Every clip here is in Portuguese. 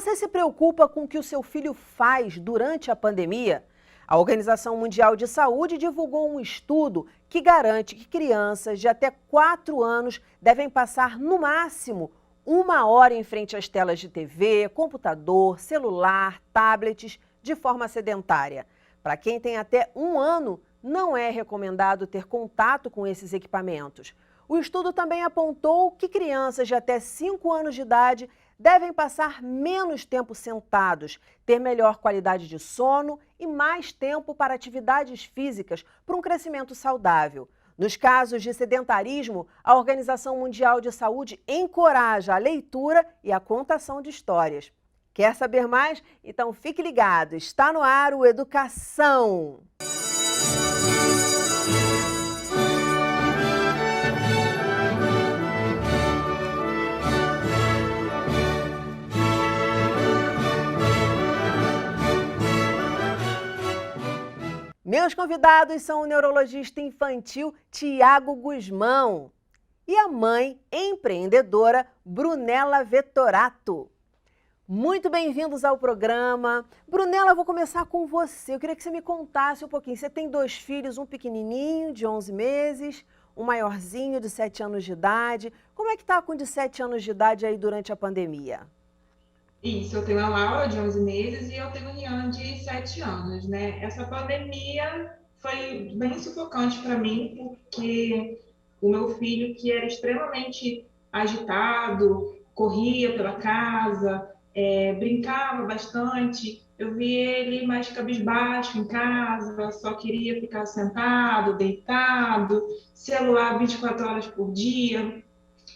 você se preocupa com o que o seu filho faz durante a pandemia? A Organização Mundial de Saúde divulgou um estudo que garante que crianças de até 4 anos devem passar, no máximo, 1 hora em frente às telas de TV, computador, celular, tablets, de forma sedentária. Para quem tem até 1 ano, não é recomendado ter contato com esses equipamentos. O estudo também apontou que crianças de até 5 anos de idade devem passar menos tempo sentados, ter melhor qualidade de sono e mais tempo para atividades físicas para um crescimento saudável. Nos casos de sedentarismo, a Organização Mundial de Saúde encoraja a leitura e a contação de histórias. Quer saber mais? Então fique ligado, está no ar o Educação. Meus convidados são o neurologista infantil Tiago Guzmão e a mãe empreendedora Brunella Vettorato. Muito bem-vindos ao programa. Brunella, vou começar com você. Eu queria que você me contasse um pouquinho. Você tem 2 filhos, um pequenininho de 11 meses, um maiorzinho de 7 anos de idade. Como é que está com o de 7 anos de idade aí durante a pandemia? Isso, eu tenho a Laura de 11 meses e eu tenho o Ian de 7 anos, né? Essa pandemia foi bem sufocante para mim, porque o meu filho, que era extremamente agitado, corria pela casa, brincava bastante, eu vi ele mais cabisbaixo em casa, só queria ficar sentado, deitado, celular 24 horas por dia.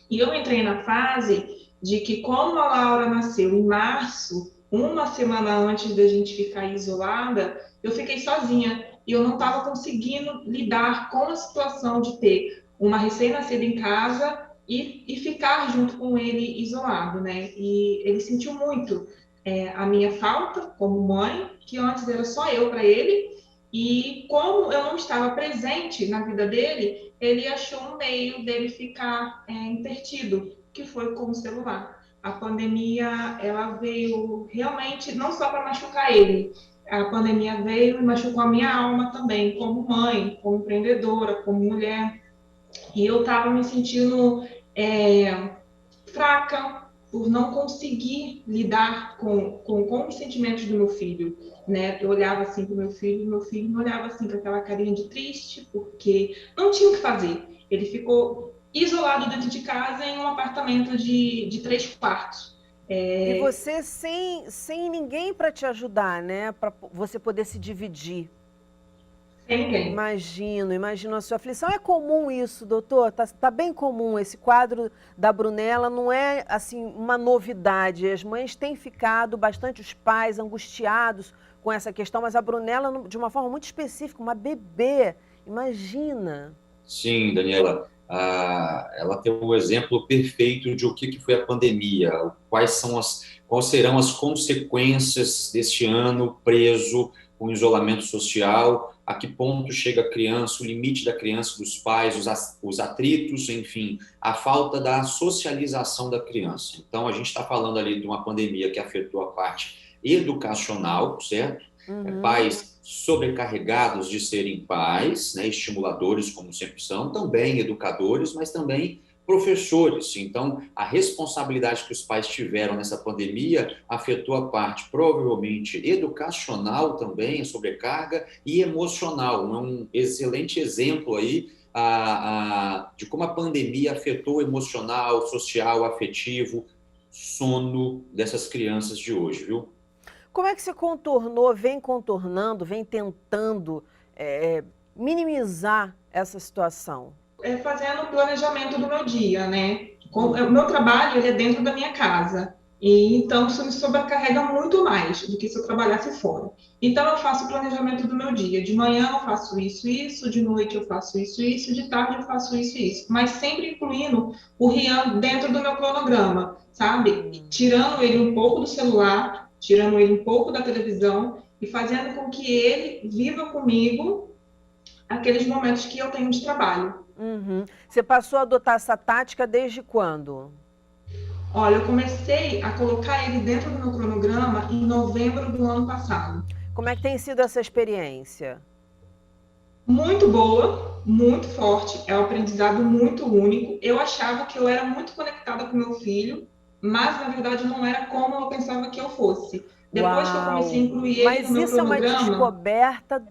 E eu entrei na fase de que, como a Laura nasceu em março, uma semana antes da gente ficar isolada, eu fiquei sozinha e eu não estava conseguindo lidar com a situação de ter uma recém-nascida em casa e ficar junto com ele isolado, né? E ele sentiu muito a minha falta como mãe, que antes era só eu para ele, e como eu não estava presente na vida dele, ele achou um meio dele ficar intertido, que foi com o celular. A pandemia, ela veio realmente não só para machucar ele, a pandemia veio e machucou a minha alma também, como mãe, como empreendedora, como mulher. E eu estava me sentindo fraca por não conseguir lidar com os sentimentos do meu filho, né? Eu olhava assim para o meu filho me olhava assim com aquela carinha de triste, porque não tinha o que fazer. Ele ficou isolado dentro de casa em um apartamento de 3 quartos. E você sem ninguém para te ajudar, né? Para você poder se dividir. Sem ninguém. Imagino a sua aflição. É comum isso, doutor? Tá bem comum esse quadro da Brunella, não é assim uma novidade. As mães têm ficado bastante, os pais angustiados com essa questão, mas a Brunella, de uma forma muito específica, uma bebê, imagina. Sim, Daniela, ela tem o exemplo perfeito de o que foi a pandemia, quais serão as consequências deste ano preso com isolamento social, a que ponto chega a criança, o limite da criança, dos pais, os atritos, enfim, a falta da socialização da criança. Então, a gente está falando ali de uma pandemia que afetou a parte educacional, certo? Pais sobrecarregados de serem pais, né, estimuladores, como sempre são, também educadores, mas também professores. Então, a responsabilidade que os pais tiveram nessa pandemia afetou a parte, provavelmente, educacional também, a sobrecarga, e emocional. Um excelente exemplo aí de como a pandemia afetou o emocional, social, afetivo, sono dessas crianças de hoje, viu? Como é que você vem contornando, vem tentando minimizar essa situação? Fazendo o planejamento do meu dia, né? O meu trabalho ele é dentro da minha casa. E então isso me sobrecarrega muito mais do que se eu trabalhasse fora. Então eu faço o planejamento do meu dia. De manhã eu faço isso, de noite eu faço isso, de tarde eu faço isso. Mas sempre incluindo o Rian dentro do meu cronograma, sabe? Tirando ele um pouco do celular, tirando ele um pouco da televisão e fazendo com que ele viva comigo aqueles momentos que eu tenho de trabalho. Você passou a adotar essa tática desde quando? Olha, eu comecei a colocar ele dentro do meu cronograma em novembro do ano passado. Como é que tem sido essa experiência? Muito boa, muito forte, é um aprendizado muito único. Eu achava que eu era muito conectada com meu filho, mas na verdade não era como eu pensava que eu fosse. Depois que eu comecei a Uau! incluir ele no Mas meu isso é uma cronograma, descoberta,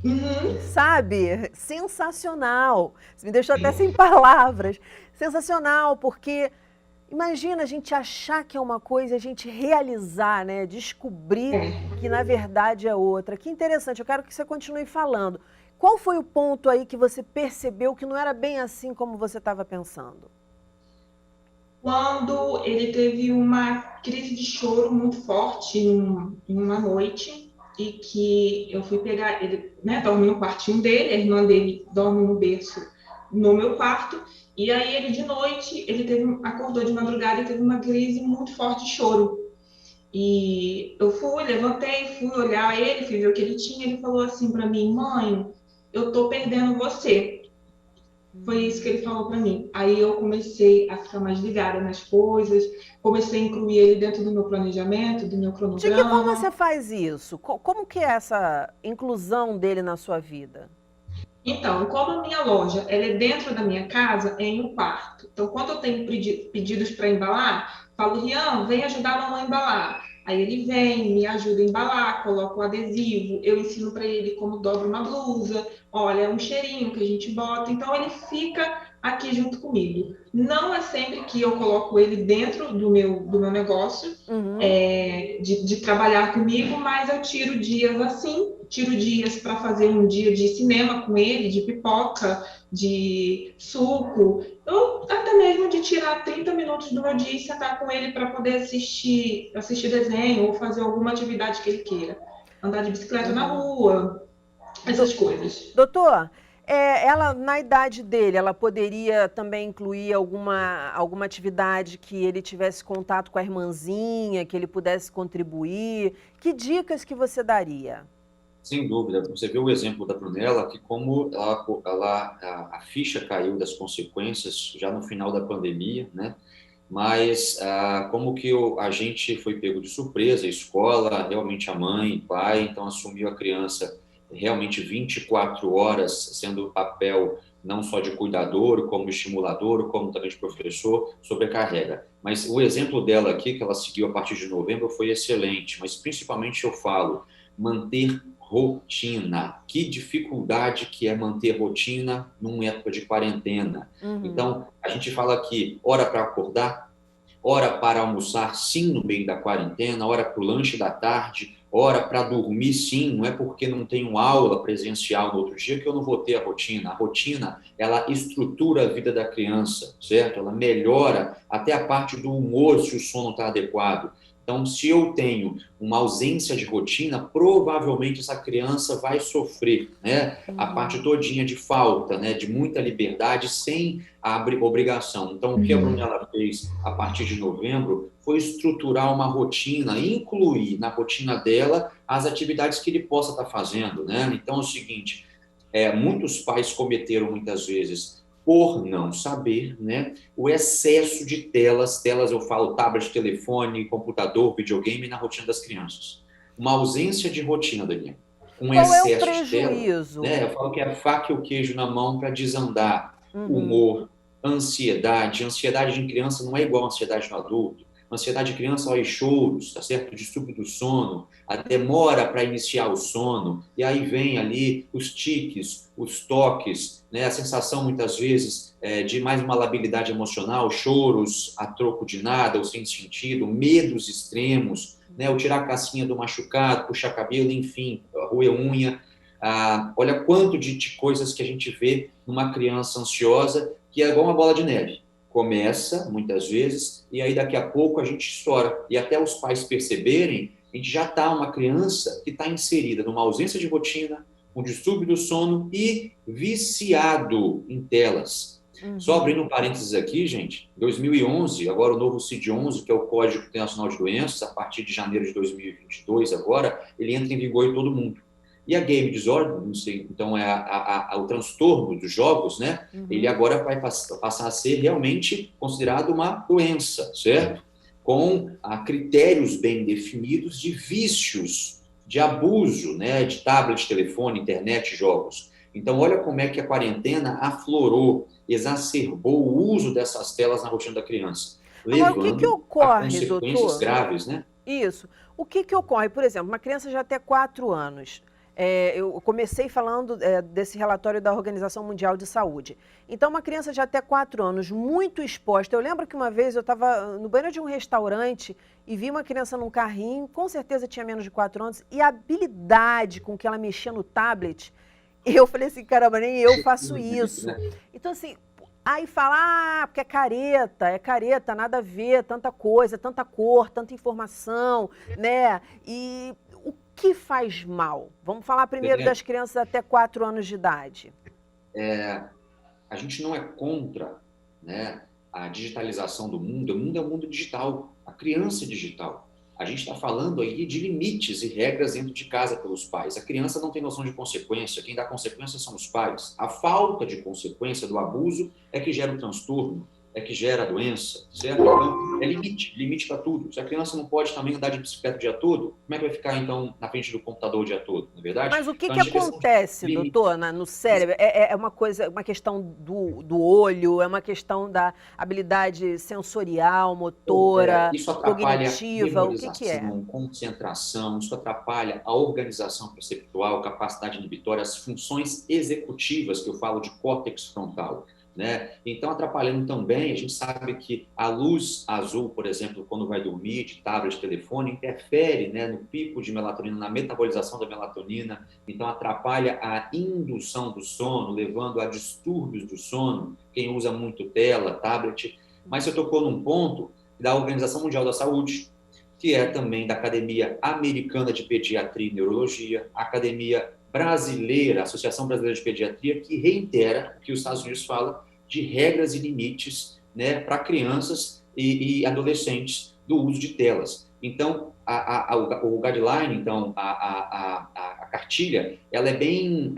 uhum, sabe? Sensacional. Você me deixou até sem palavras. Sensacional, porque imagina a gente achar que é uma coisa e a gente realizar, né? Descobrir é. que na verdade é outra. Que interessante, eu quero que você continue falando. Qual foi o ponto aí que você percebeu que não era bem assim como você estava pensando? Quando ele teve uma crise de choro muito forte em uma noite, e que eu fui pegar ele, né, dorme no quartinho dele, a irmã dele dorme no berço no meu quarto, e aí ele de noite, acordou de madrugada e teve uma crise muito forte de choro. E eu fui, levantei, fui olhar ele, fui ver o que ele tinha, ele falou assim para mim: "Mãe, eu tô perdendo você". Foi isso que ele falou para mim. Aí eu comecei a ficar mais ligada nas coisas, comecei a incluir ele dentro do meu planejamento, do meu De que forma você cronograma. faz isso? Como que é essa inclusão dele na sua vida? Então, como a minha loja ela é dentro da minha casa, é em um quarto. Então, quando eu tenho pedidos para embalar, falo: "Rian, vem ajudar a mamãe a embalar". Aí ele vem, me ajuda a embalar, coloca o adesivo, eu ensino para ele como dobra uma blusa, olha, é um cheirinho que a gente bota. Então, ele fica aqui junto comigo. Não é sempre que eu coloco ele dentro do meu negócio, Uhum. de trabalhar comigo, mas eu tiro dias assim, tiro dias para fazer um dia de cinema com ele, de pipoca, de suco, ou até mesmo de tirar 30 minutos do meu dia e sentar com ele para poder assistir desenho ou fazer alguma atividade que ele queira. Andar de bicicleta na Uhum. rua, essas Do- coisas. Doutor, ela, na idade dele, ela poderia também incluir alguma atividade que ele tivesse contato com a irmãzinha, que ele pudesse contribuir? Que dicas que você daria? Sem dúvida, você vê o exemplo da Brunella, que como a ficha caiu das consequências já no final da pandemia, né? Mas como que a gente foi pego de surpresa, a escola, realmente a mãe, o pai, então assumiu a criança realmente 24 horas, sendo o papel não só de cuidador, como estimulador, como também de professor, sobrecarrega. Mas o exemplo dela aqui, que ela seguiu a partir de novembro, foi excelente, mas principalmente eu falo, manter rotina. Que dificuldade que é manter rotina numa época de quarentena. Uhum. Então, a gente fala aqui, hora para acordar, hora para almoçar, sim, no meio da quarentena, hora para o lanche da tarde, hora para dormir, sim. Não é porque não tenho aula presencial no outro dia que eu não vou ter a rotina. A rotina, ela estrutura a vida da criança, certo? Ela melhora até a parte do humor se o sono está adequado. Então, se eu tenho uma ausência de rotina, provavelmente essa criança vai sofrer, né? A parte Uhum. todinha de falta, né? De muita liberdade sem a obrigação. Então, o que a Uhum. Brunella fez a partir de novembro foi estruturar uma rotina, incluir na rotina dela as atividades que ele possa estar fazendo, né? Então, é o seguinte, muitos pais cometeram muitas vezes por não saber, né, o excesso de telas eu falo tablet, telefone, computador, videogame na rotina das crianças. Uma ausência de rotina, Daniel, um Qual é o excesso de tela, né, prejuízo? eu falo que é a faca e o queijo na mão para desandar. Uhum. Humor, ansiedade em criança não é igual a ansiedade no adulto. Ansiedade de criança, olha, choros, tá certo? Distúrbio do sono, a demora para iniciar o sono, e aí vem ali os tiques, os toques, né? A sensação muitas vezes de mais uma labilidade emocional, choros a troco de nada ou sem sentido, medos extremos, né? O tirar a casquinha do machucado, puxar cabelo, enfim, roer unha. Olha quanto de coisas que a gente vê numa criança ansiosa que é igual uma bola de neve. Começa, muitas vezes, e aí daqui a pouco a gente estoura. E até os pais perceberem, a gente já está uma criança que está inserida numa ausência de rotina, um distúrbio do sono e viciado em telas. Só Uhum. abrindo um parênteses aqui, gente, 2011, agora o novo CID-11, que é o Código Internacional de Doenças, a partir de janeiro de 2022 agora, ele entra em vigor em todo mundo. E a game disorder, não sei, então é o transtorno dos jogos, né? Ele agora vai passar a ser realmente considerado uma doença, certo? Com critérios bem definidos de vícios, de abuso, né? De tablet, telefone, internet, jogos. Então, olha como é que a quarentena aflorou, exacerbou o uso dessas telas na rotina da criança, Agora, o que que levando a ocorre, consequências doutor? graves, né? Isso. O que que ocorre? Por exemplo, uma criança de até 4 anos. Eu comecei falando desse relatório da Organização Mundial de Saúde. Então, uma criança de até 4 anos, muito exposta. Eu lembro que uma vez eu estava no banheiro de um restaurante e vi uma criança num carrinho, com certeza tinha menos de 4 anos, e a habilidade com que ela mexia no tablet, eu falei assim, caramba, nem eu faço isso. Então, assim, aí fala, porque é careta, nada a ver, tanta coisa, tanta cor, tanta informação, né? E o que faz mal? Vamos falar primeiro das crianças até 4 anos de idade. A gente não é contra, né, a digitalização do mundo. O mundo é um mundo digital, a criança é digital. A gente está falando aí de limites e regras dentro de casa pelos pais. A criança não tem noção de consequência, quem dá consequência são os pais. A falta de consequência do abuso é que gera o transtorno, é que gera a doença, certo? Então, é limite para tudo. Se a criança não pode também andar de bicicleta o dia todo, como é que vai ficar, então, na frente do computador o dia todo, não é verdade? Mas o que Então, que acontece, doutor, no cérebro? É uma coisa, uma questão do olho, é uma questão da habilidade sensorial, motora, isso atrapalha cognitiva, o que é? memorização, concentração, isso atrapalha a organização perceptual, capacidade inibitória, as funções executivas, que eu falo de córtex frontal, né? Então, atrapalhando também, a gente sabe que a luz azul, por exemplo, quando vai dormir, de tablet, de telefone, interfere, né, no pico de melatonina, na metabolização da melatonina, então atrapalha a indução do sono, levando a distúrbios do sono, quem usa muito tela, tablet. Mas você tocou num ponto da Organização Mundial da Saúde, que é também da Academia Americana de Pediatria e Neurologia, Academia Brasileira, Associação Brasileira de Pediatria, que reitera o que os Estados Unidos fala de regras e limites, né, para crianças e adolescentes do uso de telas. Então, o guideline, então, a cartilha, ela é bem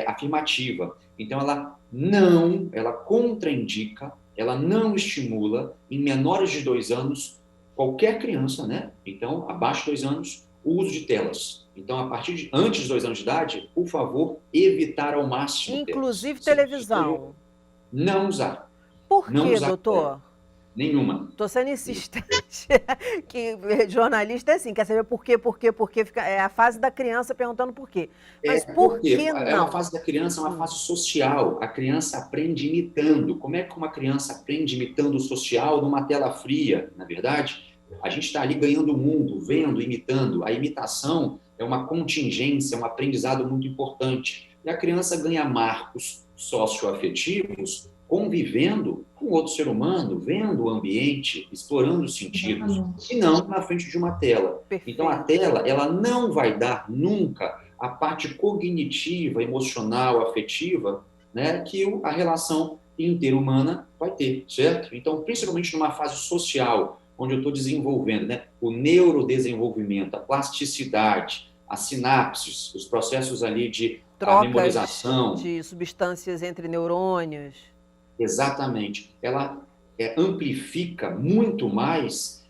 afirmativa. Então, ela contraindica, ela não estimula, em menores de 2 anos, qualquer criança, né? Então, abaixo de 2 anos, o uso de telas. Então, antes de 2 anos de idade, por favor, evitar ao máximo inclusive telas. televisão. Não usar. Por não quê, usar doutor? tela. Nenhuma. Estou sendo insistente. Que jornalista é assim, quer saber por quê, fica, é a fase da criança perguntando por quê. Mas por que não? É uma fase da criança, é uma fase social. A criança aprende imitando. Como é que uma criança aprende imitando o social numa tela fria, na verdade? A gente está ali ganhando o mundo, vendo, imitando. A imitação é uma contingência, é um aprendizado muito importante. E a criança ganha marcos socioafetivos convivendo com outro ser humano, vendo o ambiente, explorando os sentidos, e não na frente de uma tela. Perfeito. Então, a tela, ela não vai dar nunca a parte cognitiva, emocional, afetiva, né, que a relação interhumana vai ter, certo? Então, principalmente numa fase social, onde eu estou desenvolvendo, né, o neurodesenvolvimento, a plasticidade, as sinapses, os processos ali de memorização. De substâncias entre neurônios. Exatamente. Ela amplifica muito mais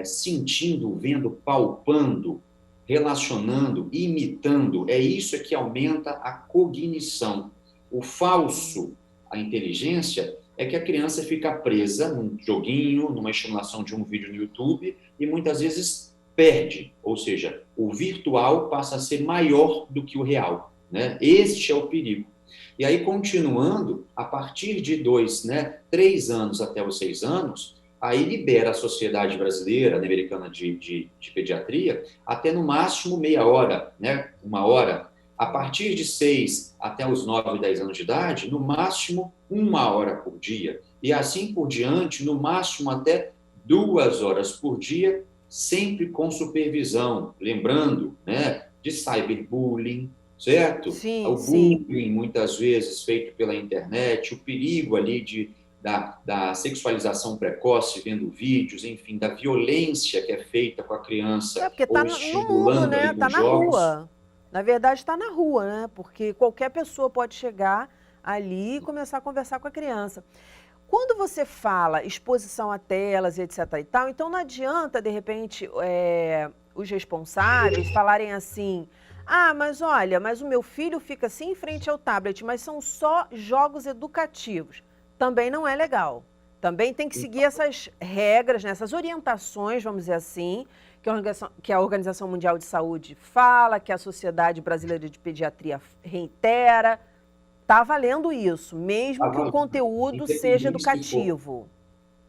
sentindo, vendo, palpando, relacionando, imitando. É isso que aumenta a cognição. O falso, a inteligência, é que a criança fica presa num joguinho, numa estimulação de um vídeo no YouTube e muitas vezes perde. Ou seja, o virtual passa a ser maior do que o real, né? Este é o perigo. E aí, continuando, a partir de 2, né, 3 anos até os 6 anos, aí libera a Sociedade Brasileira, Americana de Pediatria, até no máximo meia hora, né, 1 hora. A partir de 6 até os 9, 10 anos de idade, no máximo 1 hora por dia. E assim por diante, no máximo até 2 horas por dia, sempre com supervisão. Lembrando, né, de cyberbullying, certo? Sim, o bullying, muitas vezes, feito pela internet, o perigo ali da sexualização precoce, vendo vídeos, enfim, da violência que é feita com a criança. Porque está no mundo, né? Está na rua. Na verdade, está na rua, né? Porque qualquer pessoa pode chegar ali e começar a conversar com a criança. Quando você fala exposição a telas e etc e tal, então não adianta, de repente, os responsáveis falarem assim: ah, mas olha, mas o meu filho fica assim em frente ao tablet, mas são só jogos educativos. Também não é legal. Também tem que seguir essas regras, né, essas orientações, vamos dizer assim, que a Organização Mundial de Saúde fala, que a Sociedade Brasileira de Pediatria reitera. Está valendo isso, mesmo que o conteúdo seja educativo.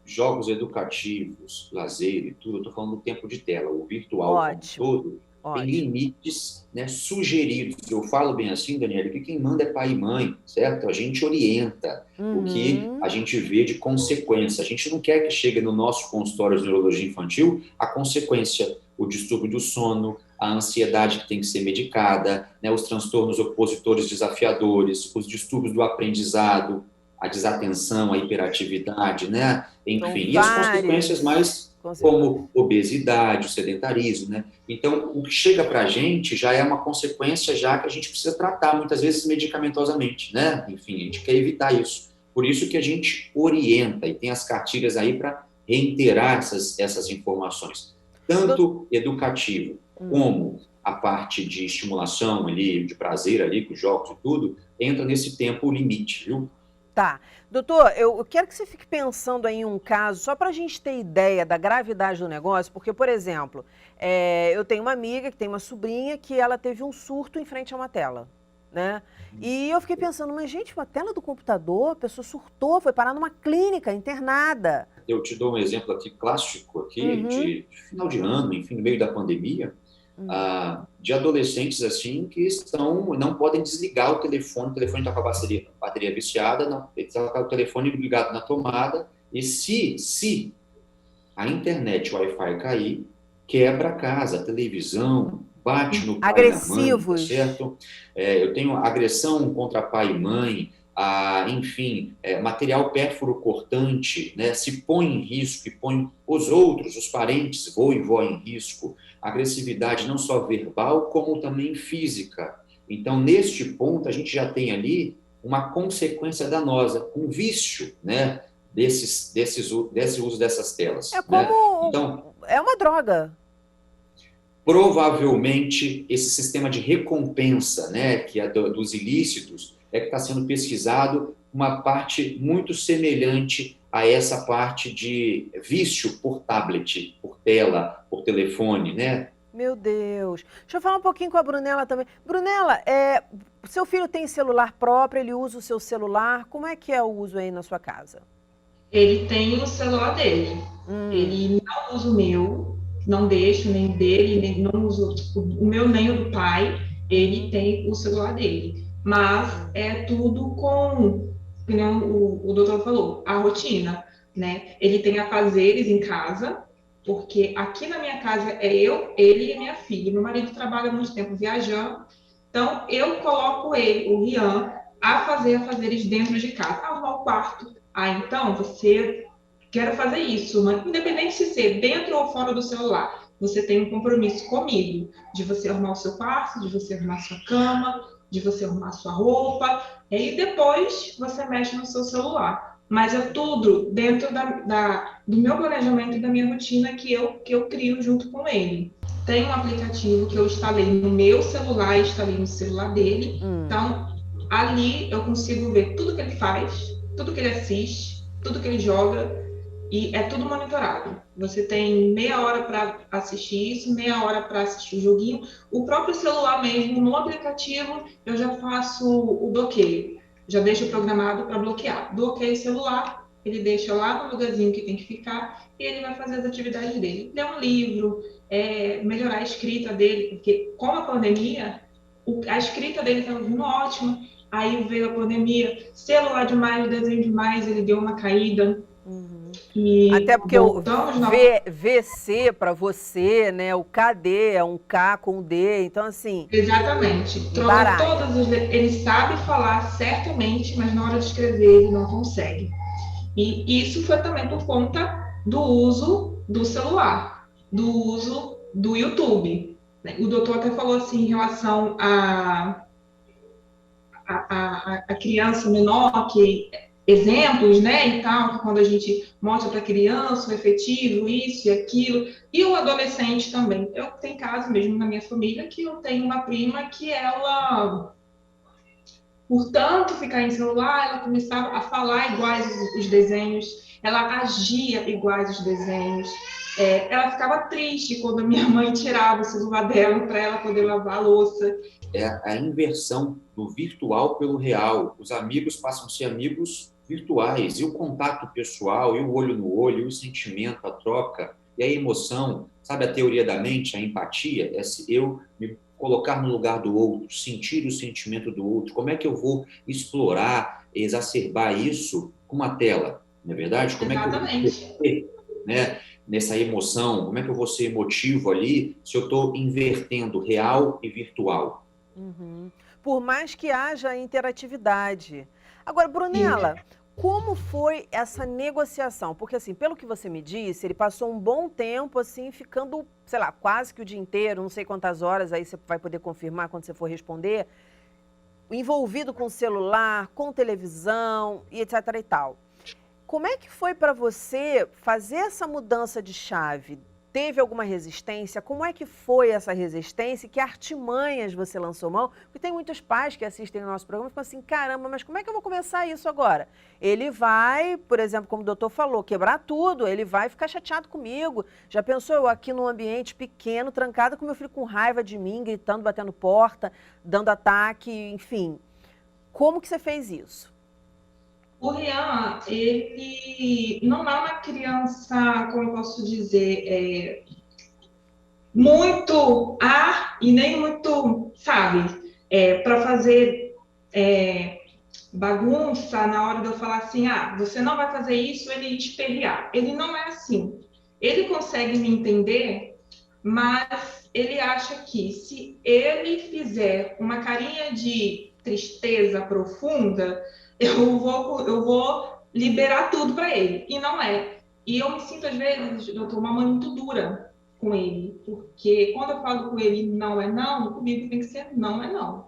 Jogos educativos, lazer e tudo, eu estou falando do tempo de tela, o virtual Ótimo, como um todo, tem ótimo. limites, né, sugeridos. Eu falo bem assim, Daniela, que quem manda é pai e mãe, certo? A gente orienta o que a gente vê de consequência. A gente não quer que chegue no nosso consultório de neurologia infantil a consequência, o distúrbio do sono, a ansiedade que tem que ser medicada, né, os transtornos opositores desafiadores, os distúrbios do aprendizado, a desatenção, a hiperatividade, né? Enfim, e as consequências mais como obesidade, o sedentarismo, né? Então, o que chega para a gente já é uma consequência já que a gente precisa tratar, muitas vezes medicamentosamente, né? Enfim, a gente quer evitar isso. Por isso que a gente orienta e tem as cartilhas aí para reiterar essas informações. Tanto educativo como a parte de estimulação ali, de prazer ali, com os jogos e tudo, entra nesse tempo limite, viu? Tá. Doutor, eu quero que você fique pensando aí em um caso, só para a gente ter ideia da gravidade do negócio, porque, por exemplo, eu tenho uma amiga que tem uma sobrinha que ela teve um surto em frente a uma tela, né? E eu fiquei pensando, mas gente, uma tela do computador, a pessoa surtou, foi parar numa clínica, internada. Eu te dou um exemplo aqui clássico, aqui, de final de ano, enfim, no meio da pandemia, de adolescentes assim que não podem desligar o telefone está com a bateria viciada, não, ele está com o telefone ligado na tomada, e se a internet, o Wi-Fi cair, quebra a casa, a televisão, bate no pai agressivos. E na mãe, tá certo? Eu tenho agressão contra pai e mãe, enfim, material pérfuro cortante, né, se põe em risco e põe os outros, os parentes, vô e vó em risco, agressividade não só verbal, como também física. Então, neste ponto, a gente já tem ali uma consequência danosa, um vício, né, desse uso dessas telas. É como... Né? Então, é uma droga. Provavelmente, esse sistema de recompensa, né, que é dos ilícitos, que está sendo pesquisado uma parte muito semelhante a essa parte de vício por tablet, por tela, por telefone, né? Meu Deus. Deixa eu falar um pouquinho com a Brunella também. Brunella, seu filho tem celular próprio, ele usa o seu celular, como é que é o uso aí na sua casa? Ele tem o celular dele, ele não usa o meu, não deixo nem dele, nem não uso o meu nem o do pai, ele tem o celular dele. Mas é tudo como o doutor falou, a rotina, né? Ele tem afazeres em casa, porque aqui na minha casa é eu, ele e minha filha. Meu marido trabalha muito tempo viajando, então eu coloco ele, o Rian, a fazer afazeres dentro de casa, arrumar o quarto. Então você quer fazer isso, mas independente de ser dentro ou fora do celular, você tem um compromisso comigo de você arrumar o seu quarto, de você arrumar a sua cama, de você arrumar a sua roupa, e depois você mexe no seu celular. Mas é tudo dentro do meu planejamento e da minha rotina que eu crio junto com ele. Tem um aplicativo que eu instalei no meu celular e instalei no celular dele. Então, ali eu consigo ver tudo que ele faz, tudo que ele assiste, tudo que ele joga, e é tudo monitorado. Você tem meia hora para assistir isso, meia hora para assistir o joguinho. O próprio celular mesmo, no aplicativo, eu já faço o bloqueio. Já deixo programado para bloquear. Bloqueio o celular, ele deixa lá no lugarzinho que tem que ficar e ele vai fazer as atividades dele. Ler um livro, melhorar a escrita dele, porque com a pandemia, a escrita dele estava vindo ótima. Aí veio a pandemia, celular demais, desenho demais, ele deu uma caída. Até porque o VC para você, né? O KD é um K com D, então assim... Exatamente. Troca todas as... Ele sabe falar certamente, mas na hora de escrever ele não consegue. E isso foi também por conta do uso do celular, do uso do YouTube. O doutor até falou assim, em relação a criança menor, que exemplos, né, e tal, que quando a gente mostra para a criança o efetivo, isso e aquilo, e o adolescente também. Eu tenho casos mesmo na minha família que eu tenho uma prima que ela, por tanto ficar em celular, ela começava a falar iguais os desenhos, ela agia iguais os desenhos. Ela ficava triste quando a minha mãe tirava o celular dela para ela poder lavar a louça. É a inversão do virtual pelo real. Os amigos passam a ser amigos virtuais, e o contato pessoal, e o olho no olho, e o sentimento, a troca, e a emoção, sabe a teoria da mente, a empatia, é se eu me colocar no lugar do outro, sentir o sentimento do outro. Como é que eu vou explorar, exacerbar isso com uma tela, não é verdade? Como é que eu vou Exatamente. ter, né, nessa emoção, como é que eu vou ser emotivo ali se eu estou invertendo real e virtual? Uhum. Por mais que haja interatividade. Agora, Sim. Brunella, como foi essa negociação? Porque, assim, pelo que você me disse, ele passou um bom tempo, assim, ficando, sei lá, quase que o dia inteiro, não sei quantas horas, aí você vai poder confirmar quando você for responder, envolvido com celular, com televisão e etc e tal. Como é que foi para você fazer essa mudança de chave? Teve alguma resistência? Como é que foi essa resistência? Que artimanhas você lançou mão? Porque tem muitos pais que assistem o nosso programa e ficam assim, caramba, mas como é que eu vou começar isso agora? Ele vai, por exemplo, como o doutor falou, quebrar tudo, ele vai ficar chateado comigo. Já pensou eu aqui num ambiente pequeno, trancada, com meu filho com raiva de mim, gritando, batendo porta, dando ataque, enfim. Como que você fez isso? O Rian, ele não é uma criança, como eu posso dizer, muito e nem muito, sabe, para fazer bagunça na hora de eu falar assim, você não vai fazer isso, ele espernear. Ele não é assim. Ele consegue me entender, mas ele acha que se ele fizer uma carinha de tristeza profunda, eu vou liberar tudo para ele. E não é. E eu me sinto, às vezes, doutor, uma mãe muito dura com ele. Porque quando eu falo com ele não é não, comigo tem que ser não é não.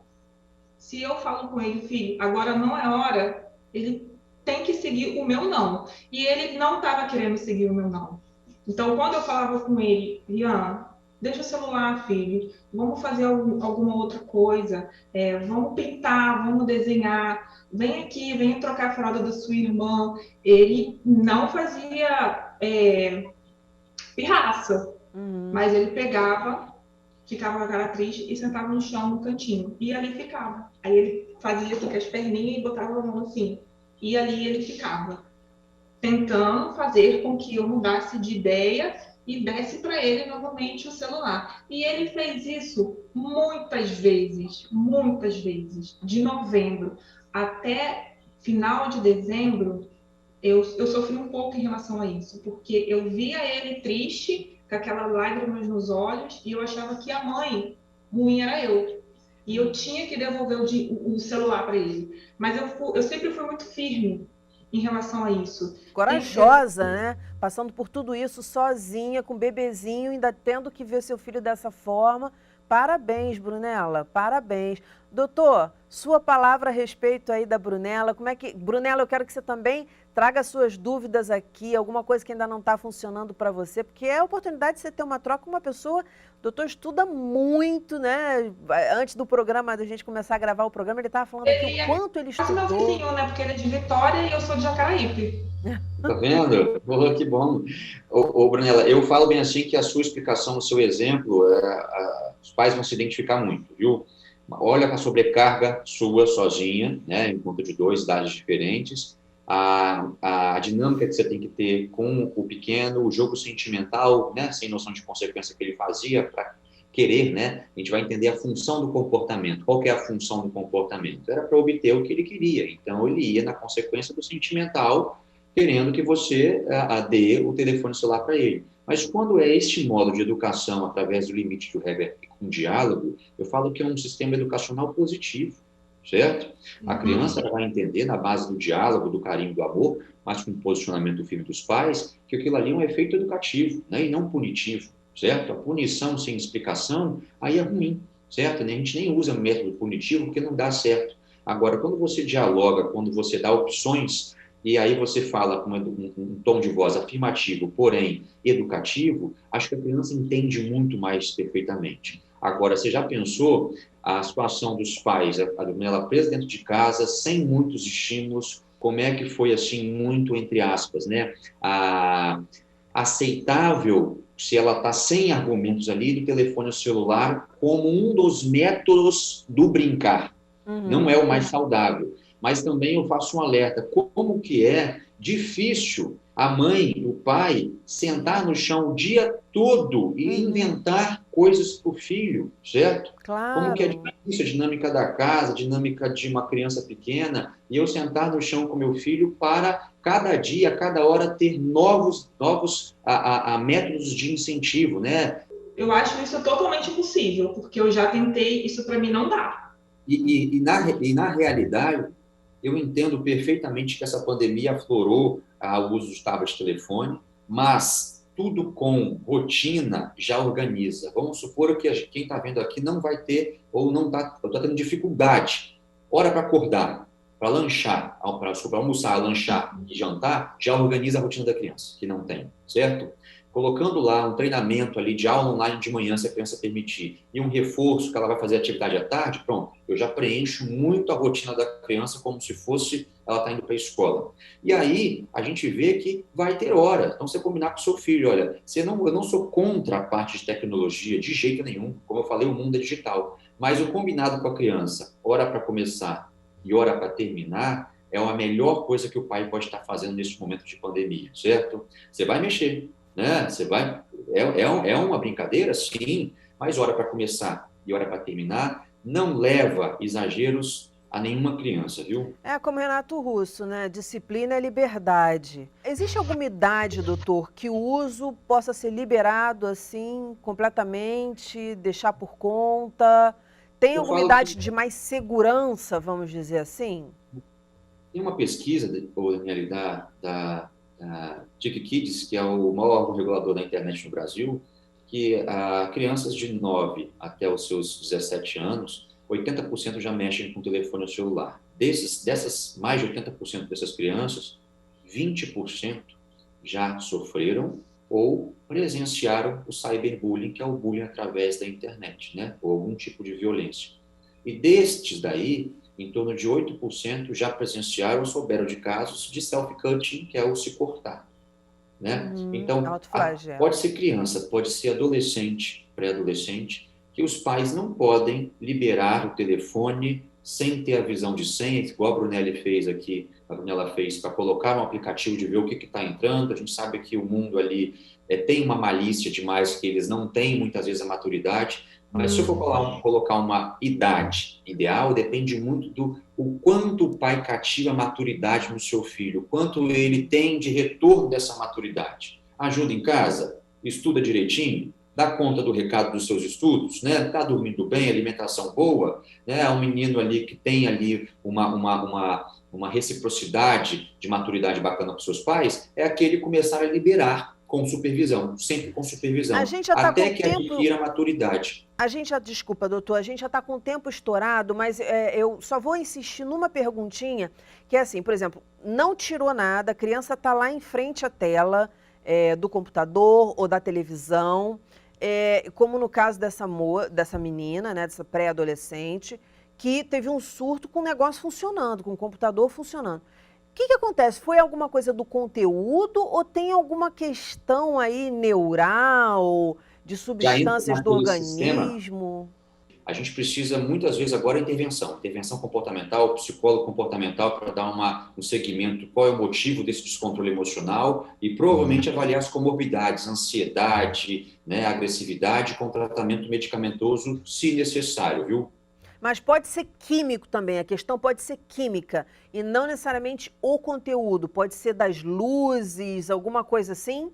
Se eu falo com ele, filho, agora não é hora, ele tem que seguir o meu não. E ele não estava querendo seguir o meu não. Então, quando eu falava com ele, Ian, deixa o celular, filho, vamos fazer alguma outra coisa, vamos pintar, vamos desenhar, vem aqui, vem trocar a fralda da sua irmã. Ele não fazia pirraça, Uhum. mas ele pegava, ficava com a cara triste e sentava no chão, no cantinho. E ali ficava. Aí ele fazia assim com as perninhas e botava a mão assim. E ali ele ficava, tentando fazer com que eu mudasse de ideia e desse para ele novamente o celular. E ele fez isso muitas vezes, de novembro até final de dezembro. Eu sofri um pouco em relação a isso, porque eu via ele triste, com aquelas lágrimas nos olhos, e eu achava que a mãe ruim era eu. E eu tinha que devolver o celular para ele. Mas eu sempre fui muito firme em relação a isso. Corajosa, né? Passando por tudo isso sozinha, com o bebezinho, ainda tendo que ver seu filho dessa forma. Parabéns, Brunella, parabéns. Doutor, sua palavra a respeito aí da Brunella, como é que... Brunella, eu quero que você também traga suas dúvidas aqui, alguma coisa que ainda não está funcionando para você, porque é a oportunidade de você ter uma troca com uma pessoa. O doutor estuda muito, né? Antes do programa, da gente começar a gravar o programa, ele estava falando aqui o Ele é quanto ele quase meu estudou. vizinho, né? Porque ele é de Vitória e eu sou de Jacaraípe. Tá vendo? Oh, que bom. Brunella, eu falo bem assim que a sua explicação, o seu exemplo, os pais vão se identificar muito, viu? Olha a sobrecarga sua sozinha, né, em conta de dois, idades diferentes, a dinâmica que você tem que ter com o pequeno, o jogo sentimental, né, sem noção de consequência que ele fazia para querer, né? A gente vai entender a função do comportamento. Qual que é a função do comportamento? Era para obter o que ele queria. Então, ele ia na consequência do sentimental, querendo que você dê o telefone celular para ele. Mas quando é este modo de educação, através do limite do Heber com diálogo, eu falo que é um sistema educacional positivo, certo? A criança ela vai entender, na base do diálogo, do carinho, do amor, mas com o posicionamento firme dos pais, que aquilo ali é um efeito educativo, né, e não punitivo. certo? A punição sem explicação, aí é ruim, certo? A gente nem usa método punitivo porque não dá certo. Agora, quando você dialoga, quando você dá opções, e aí você fala com um tom de voz afirmativo, porém educativo, acho que a criança entende muito mais perfeitamente. Agora, você já pensou a situação dos pais, ela presa dentro de casa, sem muitos estímulos, como é que foi, assim, muito, entre aspas, né? Aceitável se ela está sem argumentos ali do telefone celular como um dos métodos do brincar. Não é o mais saudável. Mas também eu faço um alerta, como que é difícil a mãe, o pai, sentar no chão o dia todo e inventar coisas para o filho, certo? Como que é Claro. difícil a dinâmica da casa, a dinâmica de uma criança pequena, e eu sentar no chão com meu filho para, cada dia, cada hora, ter novos métodos de incentivo, né? Eu acho isso totalmente impossível, porque eu já tentei, isso para mim não dá. Na realidade, eu entendo perfeitamente que essa pandemia aflorou o uso dos tablets de telefone, mas tudo com rotina já organiza. Vamos supor que quem está vendo aqui não vai ter, ou não está tendo dificuldade. Hora para acordar, para lanchar, para almoçar, lanchar e jantar, já organiza a rotina da criança, que não tem, certo? Colocando lá um treinamento ali de aula online de manhã, se a criança permitir, e um reforço que ela vai fazer atividade à tarde, pronto, eu já preencho muito a rotina da criança como se fosse ela está indo para a escola. E aí a gente vê que vai ter hora. Então, você combinar com o seu filho, olha, eu não sou contra a parte de tecnologia de jeito nenhum, como eu falei, o mundo é digital, mas o combinado com a criança, hora para começar e hora para terminar, é a melhor coisa que o pai pode estar fazendo nesse momento de pandemia, certo? Você vai mexer, né? Você vai, é uma brincadeira, sim, mas hora para começar e hora para terminar não leva exageros a nenhuma criança, viu? É como Renato Russo, né? Disciplina é liberdade. Existe alguma idade, doutor, que o uso possa ser liberado assim, completamente, deixar por conta? Tem Eu alguma falo idade que de mais segurança, vamos dizer assim? tem uma pesquisa, Daniele, da Tiki Kids, que é o maior órgão regulador da internet no Brasil, que crianças de 9 até os seus 17 anos, 80% já mexem com telefone celular. Dessas mais de 80% dessas crianças, 20% já sofreram ou presenciaram o cyberbullying, que é o bullying através da internet, né? Ou algum tipo de violência. E destes daí, em torno de 8% já presenciaram ou souberam de casos de self-cutting, que é o se cortar, né? Então, Autoflagelo. pode ser criança, pode ser adolescente, pré-adolescente, que os pais não podem liberar o telefone sem ter a visão de senha, igual a Brunelli fez aqui, a Brunella fez, para colocar um aplicativo de ver o que está entrando. A gente sabe que o mundo ali tem uma malícia demais, que eles não têm muitas vezes a maturidade, mas se eu for colocar uma idade ideal, depende muito do o quanto o pai cativa a maturidade no seu filho, o quanto ele tem de retorno dessa maturidade. Ajuda em casa, estuda direitinho, dá conta do recado dos seus estudos, né? Está dormindo bem, alimentação boa, né? É um menino ali que tem ali uma reciprocidade de maturidade bacana com seus pais, é aquele começar a liberar com supervisão, sempre com A supervisão, gente já está com até o que tempo. adquira a maturidade. Desculpa, doutor, a gente já está com o tempo estourado, mas eu só vou insistir numa perguntinha, que é assim, por exemplo, não tirou nada, a criança está lá em frente à tela do computador ou da televisão, como no caso dessa menina, né, dessa pré-adolescente, que teve um surto com o negócio funcionando, com o computador funcionando. O que acontece? Foi alguma coisa do conteúdo ou tem alguma questão aí neural, de Já entra substâncias do naquele sistema, organismo? a gente precisa muitas vezes agora intervenção comportamental, psicólogo comportamental para dar um segmento, qual é o motivo desse descontrole emocional e provavelmente avaliar as comorbidades, ansiedade, né, agressividade, com tratamento medicamentoso, se necessário, viu? Mas pode ser químico também, a questão pode ser química e não necessariamente o conteúdo, pode ser das luzes, alguma coisa assim?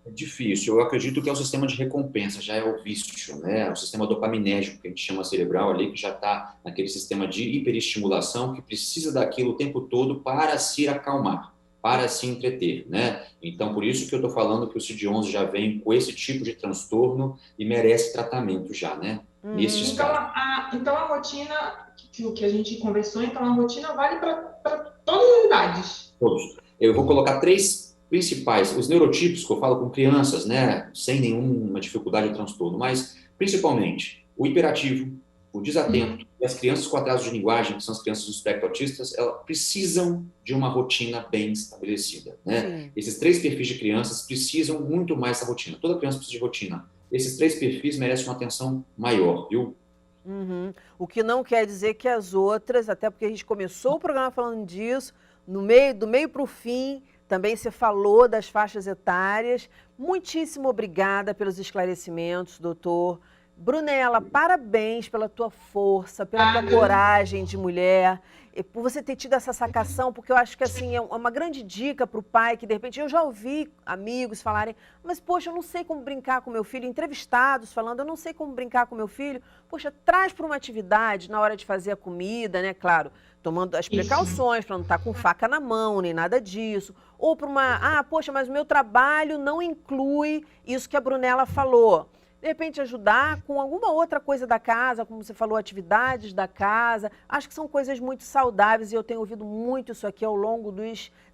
É difícil. Eu acredito que é o sistema de recompensa, já é o vício, né? O sistema dopaminérgico, que a gente chama cerebral ali, que já está naquele sistema de hiperestimulação, que precisa daquilo o tempo todo para se acalmar. para se entreter, né? Então, por isso que eu estou falando que o CID-11 já vem com esse tipo de transtorno e merece tratamento já, né? Nestes Então, casos. então a rotina que a gente conversou, então a rotina vale para todas as idades. Todos. Eu vou colocar três principais, os neurotipos que eu falo com crianças, né, sem nenhuma dificuldade ou transtorno, mas principalmente o hiperativo, o desatento e as crianças com atraso de linguagem, que são as crianças do espectro autistas, elas precisam de uma rotina bem estabelecida, né? Sim. Esses três perfis de crianças precisam muito mais dessa rotina. Toda criança precisa de rotina. Esses três perfis merecem uma atenção maior, viu? Uhum. O que não quer dizer que as outras, até porque a gente começou o programa falando disso, do meio para o fim, também você falou das faixas etárias. Muitíssimo obrigada pelos esclarecimentos, doutor. Brunella, parabéns pela tua força, pela tua coragem de mulher, e por você ter tido essa sacação, porque eu acho que assim é uma grande dica para o pai, que de repente eu já ouvi amigos falarem, mas poxa, eu não sei como brincar com meu filho, entrevistados falando, eu não sei como brincar com meu filho. Poxa, traz para uma atividade na hora de fazer a comida, né? Claro, tomando as precauções para não estar com faca na mão, nem nada disso. Ou para poxa, mas o meu trabalho não inclui isso que a Brunella falou. De repente ajudar com alguma outra coisa da casa, como você falou, atividades da casa. Acho que são coisas muito saudáveis e eu tenho ouvido muito isso aqui ao longo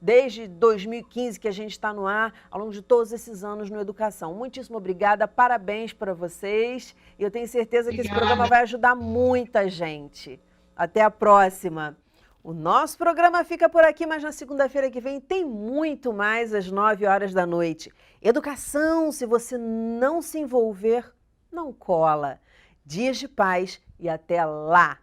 desde 2015 que a gente está no ar, ao longo de todos esses anos no Educação. Muitíssimo obrigada, parabéns para vocês e eu tenho certeza que esse programa vai ajudar muita gente. Até a próxima. O nosso programa fica por aqui, mas na segunda-feira que vem tem muito mais às 9 horas da noite. Educação, se você não se envolver, não cola. Dias de paz e até lá!